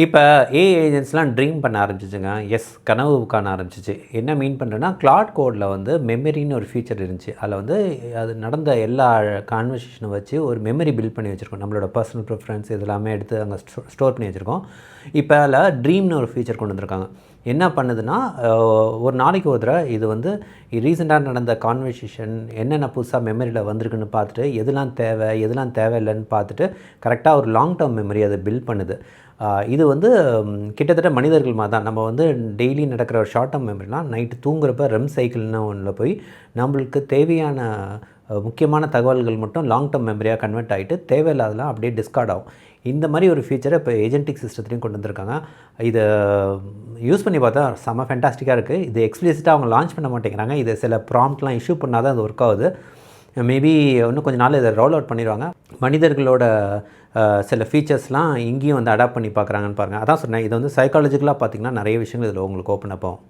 இப்போ AI ஏஜென்ட்ஸ்லாம் dream பண்ண ஆரம்பிச்சிச்சுங்க. கனவு காண ஆரம்பிச்சிச்சு. என்ன மீன் பண்ணுறேன்னா, கிளாட் கோடில் வந்து மெமரின்னு ஒரு ஃபீச்சர் இருந்துச்சு. அதில் வந்து அது நடந்த எல்லா கான்வர்சேஷனை வச்சு ஒரு மெமரி பில்ட் பண்ணி வச்சுருக்கோம். நம்மளோட பர்சனல் ப்ரிஃபரன்ஸ் இது எல்லாமே எடுத்து அங்கே ஸ்டோர் பண்ணி வச்சுருக்கோம். இப்போ அதில் ட்ரீம்னு ஒரு ஃபீச்சர் கொண்டு வந்திருக்காங்க. என்ன பண்ணுதுன்னா, ஒரு நாளைக்கு ஒரு தடவை இது வந்து ரீசெண்டாக நடந்த கான்வர்சேஷன் என்னென்ன புதுசாக மெமரியில் வந்திருக்குன்னு பார்த்துட்டு, எதெல்லாம் தேவை எதெல்லாம் தேவையில்லைன்னு பார்த்துட்டு கரெக்டாக ஒரு லாங் டேர்ம் மெமரி அதை பில்ட் பண்ணுது. இது வந்து கிட்டத்தட்ட மனிதர்கள் மாதிரி தான். நம்ம வந்து டெய்லி நடக்கிற ஒரு ஷார்ட் டேர்ம் மெமரிலாம் நைட்டு தூங்குறப்ப ரெம் சைக்கிள்னு ஒன்றில் போய் நம்மளுக்கு தேவையான முக்கியமான தகவல்கள் மட்டும் லாங் டேர்ம் மெமரியாக கன்வெர்ட் ஆகிட்டு தேவையில்லாதெல்லாம் அப்படியே டிஸ்கார்ட் ஆகும். இந்த மாதிரி ஒரு ஃபீச்சரை இப்போ ஏஜென்டிக் சிஸ்டத்துலையும் கொண்டு வந்திருக்காங்க. இதை யூஸ் பண்ணி பார்த்தா செம்ம ஃபேண்டாஸ்டிக்காக இருக்குது. இது எக்ஸ்பிளிசிட்டாக அவங்க லான்ச் பண்ண மாட்டேங்கிறாங்க. இது சில ப்ராம்ப்ட்லாம் இஷ்யூ பண்ணால் தான் அது ஒர்க் ஆகுது. மேபி இன்னும் கொஞ்சம் நாள் இதை ரோல் அவுட் பண்ணிடுவாங்க. மனிதர்களோட சில ஃபீச்சர்ஸ்லாம் இங்கேயும் வந்து அடாப்ட் பண்ணி பார்க்குறாங்கன்னு பாருங்கள். அதான் சொன்னேன், இது வந்து சைக்காலஜிக்கலாக பார்த்திங்கன்னா நிறைய விஷயங்கள் இதில் உங்களுக்கு ஓப்பன் அப் ஆகும்.